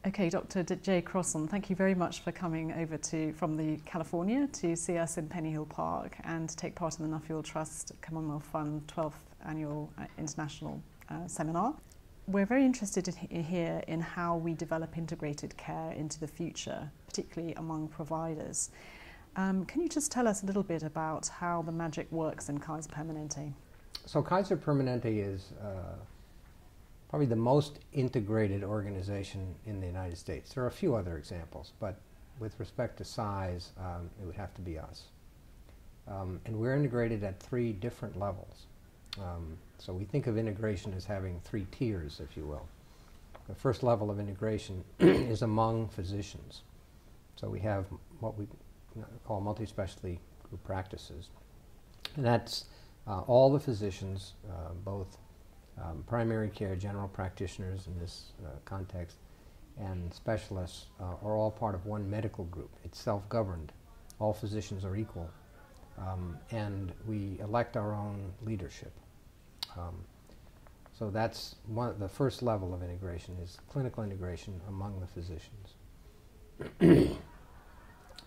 Okay, Dr. J.Crosson, thank you very much for coming over from the California to see us in Penny Hill Park and to take part in the Nuffield Trust Commonwealth Fund 12th Annual International Seminar. We're very interested here in how we develop integrated care into the future, particularly among providers. Can you just tell us a little bit about how the magic works in Kaiser Permanente? So Kaiser Permanente is probably the most integrated organization in the United States. There are a few other examples, but with respect to size, it would have to be us. And we're integrated at 3 different levels. So we think of integration as having 3 tiers, if you will. The first level of integration is among physicians. So we have what we call multi-specialty group practices. And that's all the physicians, both primary care, general practitioners in this context, and specialists are all part of one medical group. It's self-governed. All physicians are equal. And we elect our own leadership. So that's the first level of integration, is clinical integration among the physicians.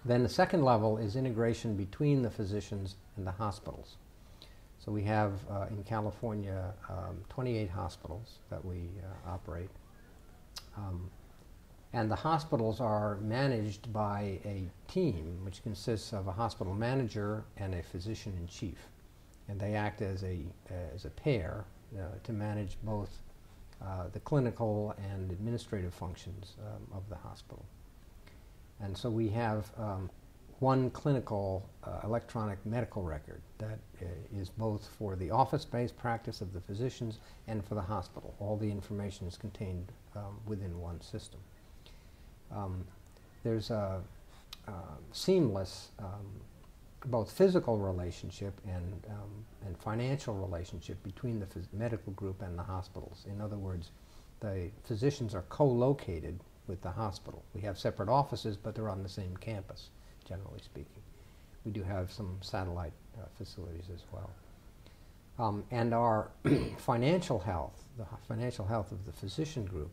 Then the second level is integration between the physicians and the hospitals. So we have in California 28 hospitals that we operate. And the hospitals are managed by a team which consists of a hospital manager and a physician-in-chief. And they act as a pair to manage both the clinical and administrative functions of the hospital. And so we have one clinical electronic medical record that is both for the office-based practice of the physicians and for the hospital. All the information is contained within one system. There's a seamless both physical relationship and financial relationship between the medical group and the hospitals. In other words, the physicians are co-located with the hospital. We have separate offices, but they're on the same campus, generally speaking. We do have some satellite facilities as well. And our financial health, the financial health of the physician group,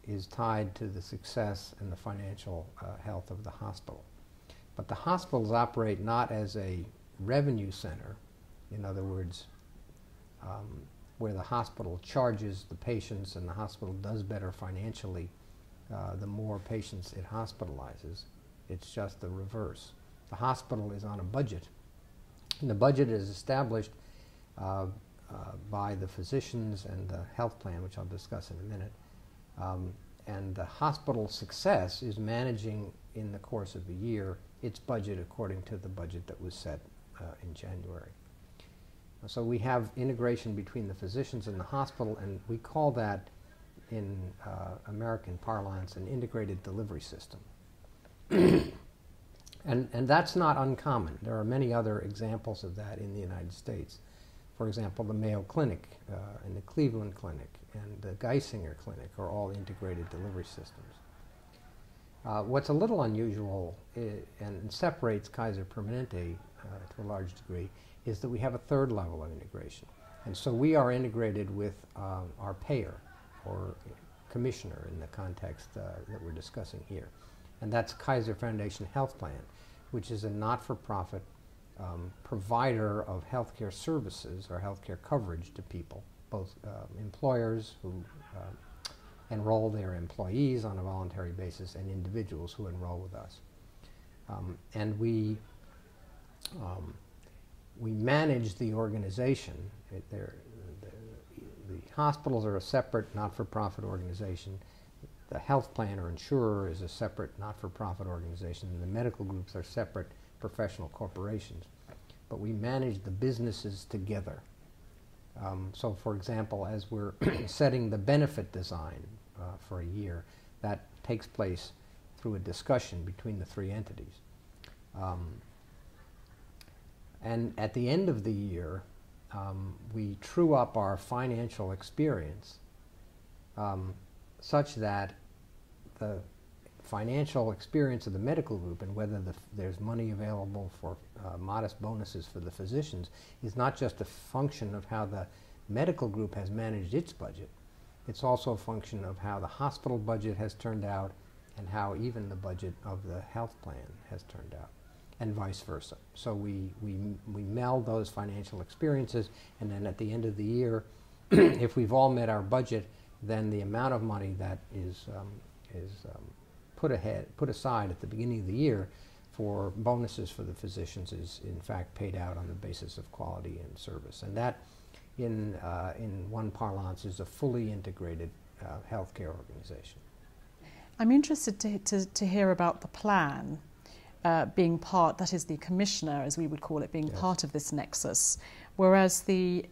is tied to the success and the financial health of the hospital. But the hospitals operate not as a revenue center, in other words, where the hospital charges the patients and the hospital does better financially the more patients it hospitalizes. It's just the reverse. The hospital is on a budget, and the budget is established by the physicians and the health plan, which I'll discuss in a minute. And the hospital success is managing in the course of a year its budget according to the budget that was set in January. So we have integration between the physicians and the hospital, and we call that in American parlance an integrated delivery system. And that's not uncommon. There are many other examples of that in the United States. For example, the Mayo Clinic and the Cleveland Clinic and the Geisinger Clinic are all integrated delivery systems. What's a little unusual and separates Kaiser Permanente to a large degree is that we have a third level of integration. And so we are integrated with our payer, or commissioner in the context that we're discussing here. And that's Kaiser Foundation Health Plan, which is a not-for-profit provider of healthcare services or healthcare coverage to people, both employers who enroll their employees on a voluntary basis and individuals who enroll with us. And we manage the organization. The hospitals are a separate not-for-profit organization. The health plan or insurer is a separate not-for-profit organization, and the medical groups are separate professional corporations. But we manage the businesses together. So for example, as we're setting the benefit design for a year, that takes place through a discussion between the 3 entities. And at the end of the year, we true up our financial experience such that the financial experience of the medical group and whether there's money available for modest bonuses for the physicians is not just a function of how the medical group has managed its budget, It's also a function of how the hospital budget has turned out and how even the budget of the health plan has turned out, and vice versa. So we meld those financial experiences, and then at the end of the year, if we've all met our budget, then the amount of money that is put aside at the beginning of the year for bonuses for the physicians is in fact paid out on the basis of quality and service. And that, in one parlance, is a fully integrated healthcare organization. I'm interested to hear about the plan being part, that is the commissioner, as we would call it, being part of this nexus, whereas the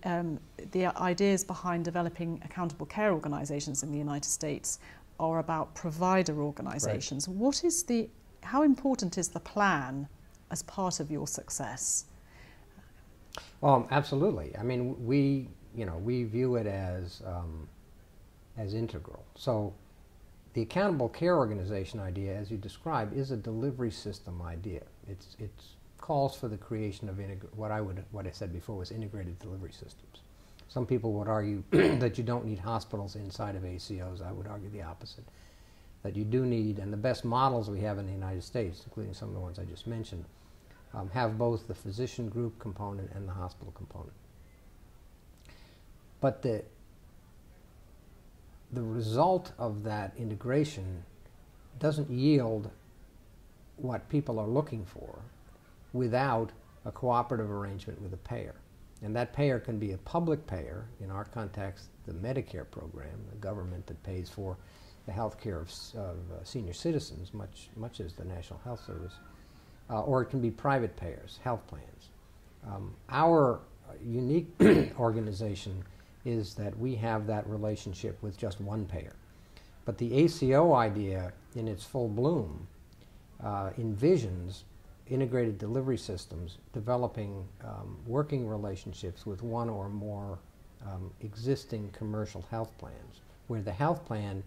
ideas behind developing accountable care organisations in the United States are about provider organisations. Right. What is how important is the plan as part of your success? Well, absolutely. I mean, we view it as integral. So the accountable care organization idea, as you described, is a delivery system idea. It calls for the creation of what I said before was integrated delivery systems. Some people would argue that you don't need hospitals inside of ACOs. I would argue the opposite. That you do need, and the best models we have in the United States, including some of the ones I just mentioned, have both the physician group component and the hospital component. But the result of that integration doesn't yield what people are looking for without a cooperative arrangement with a payer. And that payer can be a public payer, in our context, the Medicare program, the government that pays for the health care of senior citizens, much as the National Health Service, or it can be private payers, health plans. Our unique organization is that we have that relationship with just one payer. But the ACO idea, in its full bloom, envisions integrated delivery systems developing working relationships with one or more existing commercial health plans, where the health plan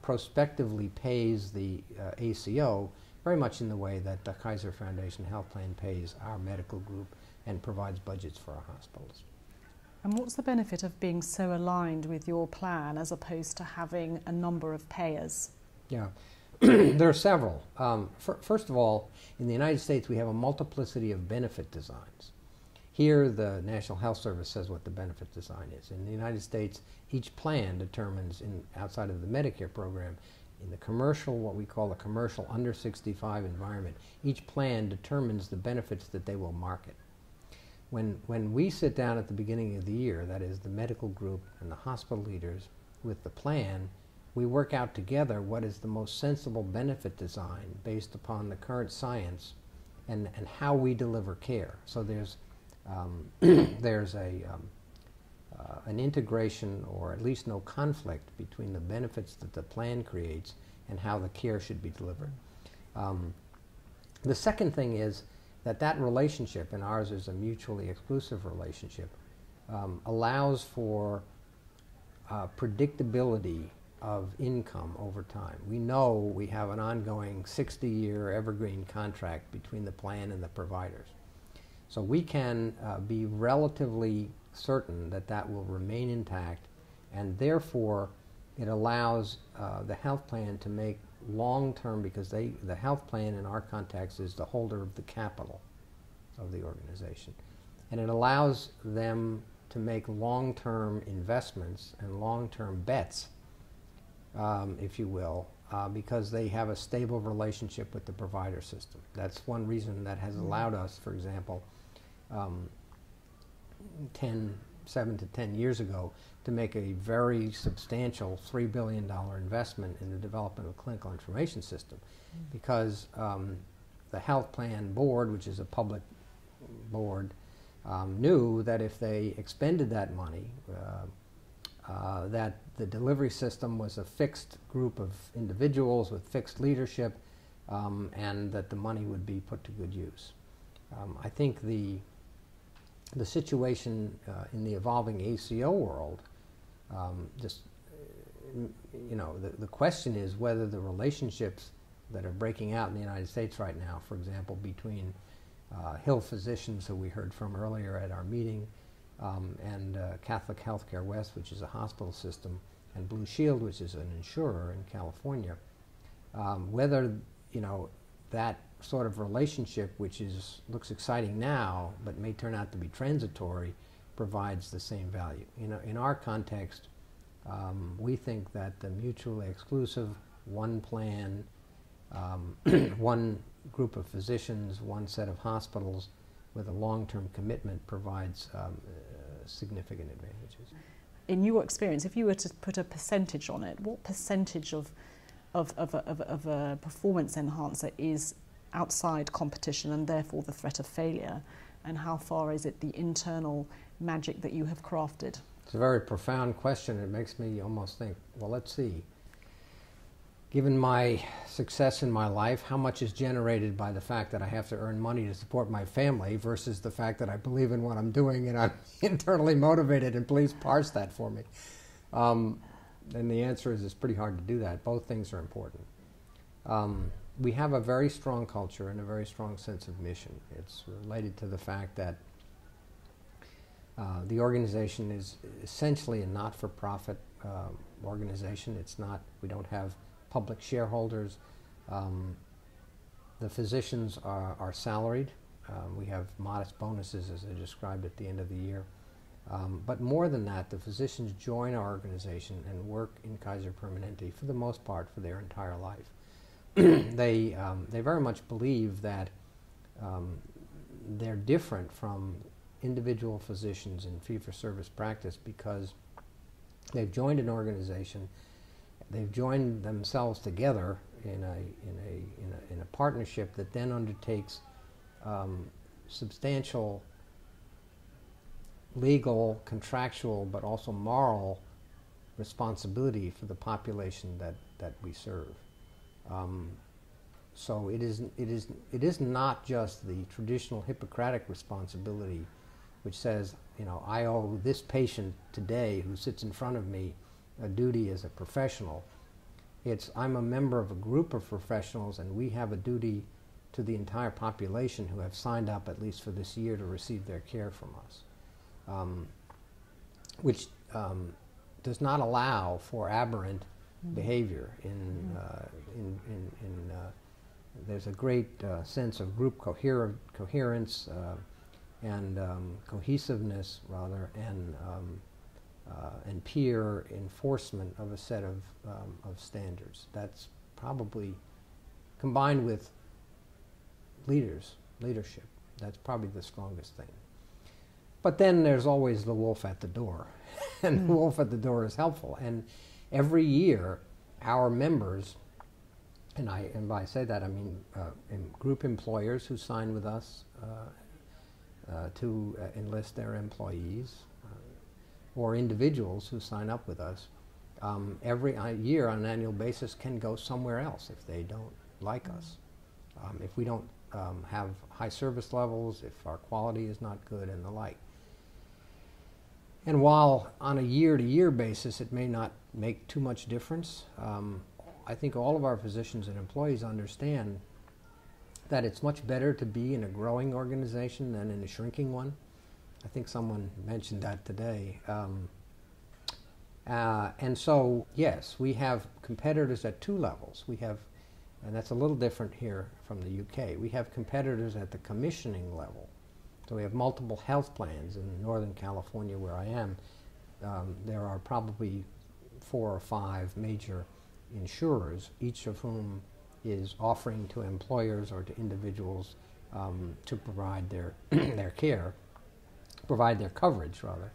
prospectively pays the ACO very much in the way that the Kaiser Foundation Health Plan pays our medical group and provides budgets for our hospitals. And what's the benefit of being so aligned with your plan as opposed to having a number of payers? Yeah, there are several. First of all, in the United States we have a multiplicity of benefit designs. Here the National Health Service says what the benefit design is. In the United States, each plan determines, outside of the Medicare program, in the commercial, what we call a commercial under 65 environment, each plan determines the benefits that they will market. When we sit down at the beginning of the year, that is the medical group and the hospital leaders with the plan, we work out together what is the most sensible benefit design based upon the current science and how we deliver care. So there's an integration, or at least no conflict, between the benefits that the plan creates and how the care should be delivered. The second thing is that relationship, and ours is a mutually exclusive relationship, allows for predictability of income over time. We know we have an ongoing 60-year evergreen contract between the plan and the providers. So we can be relatively certain that will remain intact, and therefore it allows the health plan to make long-term, because the health plan in our context is the holder of the capital of the organization, and it allows them to make long-term investments and long-term bets, if you will, because they have a stable relationship with the provider system. That's one reason that has allowed us, for example, 7 to 10 years ago, to make a very substantial $3 billion investment in the development of a clinical information system, because the health plan board, which is a public board, knew that if they expended that money, that the delivery system was a fixed group of individuals with fixed leadership, and that the money would be put to good use. I think the situation in the evolving ACO world, the question is whether the relationships that are breaking out in the United States right now, for example, between Hill Physicians, who we heard from earlier at our meeting, and Catholic Healthcare West, which is a hospital system, and Blue Shield, which is an insurer in California, whether, you know, that sort of relationship, which looks exciting now, but may turn out to be transitory, provides the same value. You know, in our context, we think that the mutually exclusive, one plan, one group of physicians, one set of hospitals with a long-term commitment provides significant advantages. In your experience, if you were to put a percentage on it, what percentage of a performance enhancer is outside competition and therefore the threat of failure, and how far is it the internal magic that you have crafted? It's a very profound question. It makes me almost think, well, let's see. Given my success in my life, how much is generated by the fact that I have to earn money to support my family versus the fact that I believe in what I'm doing and I'm internally motivated, and please parse that for me. And the answer is it's pretty hard to do that. Both things are important. We have a very strong culture and a very strong sense of mission. It's related to the fact that the organization is essentially a not-for-profit organization. It's not, we don't have public shareholders. The physicians are salaried. We have modest bonuses, as I described, at the end of the year. But more than that, the physicians join our organization and work in Kaiser Permanente for the most part for their entire life. They very much believe that they're different from individual physicians in fee-for-service practice because they've joined an organization, they've joined themselves together in a partnership that then undertakes substantial legal, contractual, but also moral responsibility for the population that we serve. So it is not just the traditional Hippocratic responsibility which says, you know, I owe this patient today who sits in front of me a duty as a professional. It's, I'm a member of a group of professionals and we have a duty to the entire population who have signed up at least for this year to receive their care from us, which does not allow for aberrant behavior. There's a great sense of group coherence and cohesiveness, rather, and peer enforcement of a set of standards. That's probably, combined with leadership, that's probably the strongest thing. But then there's always the wolf at the door, and the wolf at the door is helpful. And every year, our members, and by I say that I mean group employers who sign with us to enlist their employees, or individuals who sign up with us, every year on an annual basis can go somewhere else if they don't like us. If we don't have high service levels, if our quality is not good, and the like. And while on a year-to-year basis it may not make too much difference, I think all of our physicians and employees understand that it's much better to be in a growing organization than in a shrinking one. I think someone mentioned that today. And so, yes, we have competitors at two levels. We have, and that's a little different here from the UK, we have competitors at the commissioning level. So we have multiple health plans in Northern California where I am. There are probably 4 or 5 major insurers, each of whom is offering to employers or to individuals to provide their care, provide their coverage, rather.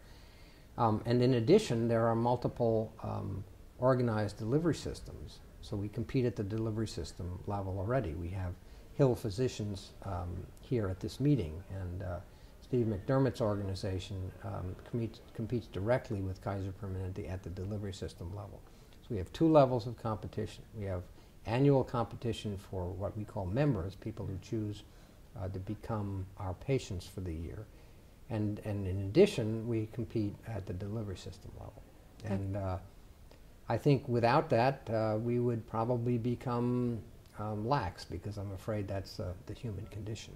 And in addition, there are multiple organized delivery systems. So we compete at the delivery system level already. We have Hill Physicians here at this meeting, and Steve McDermott's organization competes directly with Kaiser Permanente at the delivery system level. So we have 2 levels of competition. We have annual competition for what we call members, people who choose to become our patients for the year. And in addition, we compete at the delivery system level. And I think without that, we would probably become lax, because I'm afraid that's the human condition.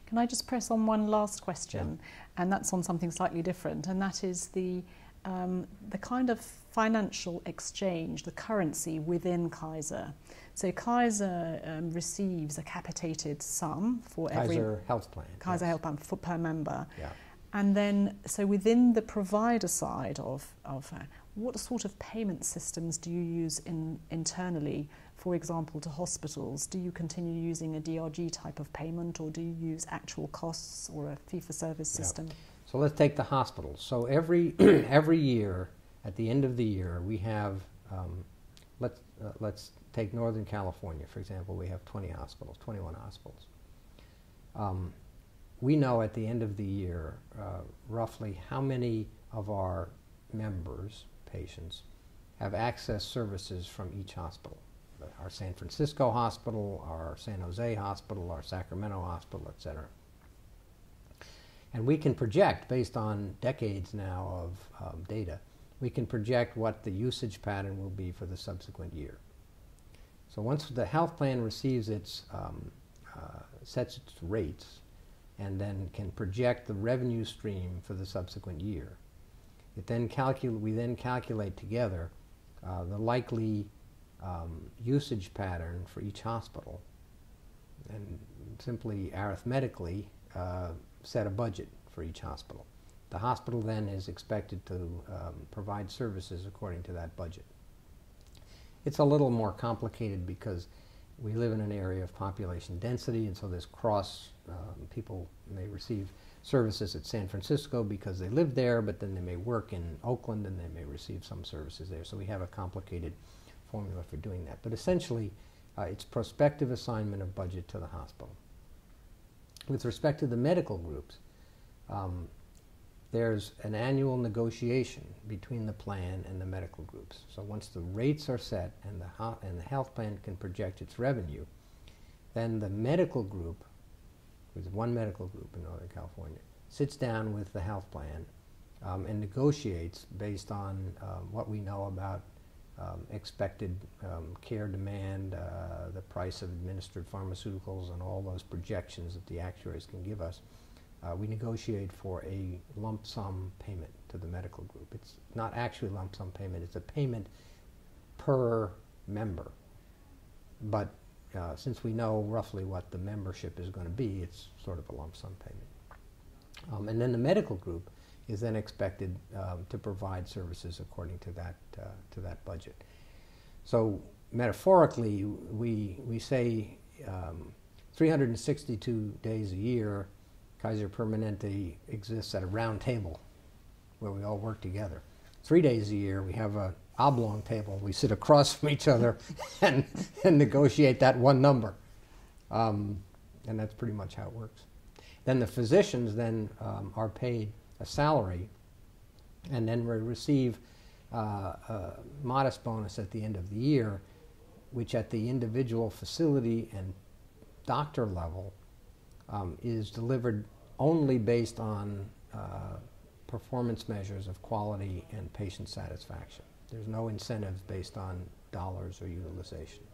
Can I just press on one last question? Yeah. And that's on something slightly different, and that is the the kind of financial exchange, the currency within Kaiser. So Kaiser receives a capitated sum for every Kaiser Health Plan. Kaiser yes. Health Plan per member. Yeah. And then, so within the provider side of what sort of payment systems do you use internally, for example, to hospitals? Do you continue using a DRG type of payment, or do you use actual costs or a fee-for-service system? So let's take the hospitals. So every every year, at the end of the year, we have, let's take Northern California, for example. We have 21 hospitals. We know at the end of the year roughly how many of our members, patients, have accessed services from each hospital. Our San Francisco hospital, our San Jose hospital, our Sacramento hospital, etc. And we can project, based on decades now of data, we can project what the usage pattern will be for the subsequent year. So once the health plan receives its, sets its rates, and then can project the revenue stream for the subsequent year, we then calculate together the likely usage pattern for each hospital, and simply arithmetically set a budget for each hospital. The hospital then is expected to provide services according to that budget. It's a little more complicated because we live in an area of population density, and so there's people may receive services at San Francisco because they live there, but then they may work in Oakland and they may receive some services there. So we have a complicated formula for doing that. But essentially, it's prospective assignment of budget to the hospital. With respect to the medical groups, there's an annual negotiation between the plan and the medical groups. So once the rates are set and the health plan can project its revenue, then the medical group, there's one medical group in Northern California, sits down with the health plan and negotiates based on what we know about expected care demand, the price of administered pharmaceuticals, and all those projections that the actuaries can give us. We negotiate for a lump sum payment to the medical group. It's not actually a lump sum payment, it's a payment per member. But since we know roughly what the membership is going to be, it's sort of a lump sum payment. And then the medical group is then expected to provide services according to that budget. So metaphorically, we say 362 days a year, Kaiser Permanente exists at a round table where we all work together. 3 days a year, we have an oblong table. We sit across from each other and negotiate that one number. And that's pretty much how it works. Then the physicians then are paid a salary, and then we receive a modest bonus at the end of the year, which at the individual facility and doctor level is delivered only based on performance measures of quality and patient satisfaction. There's no incentives based on dollars or utilization.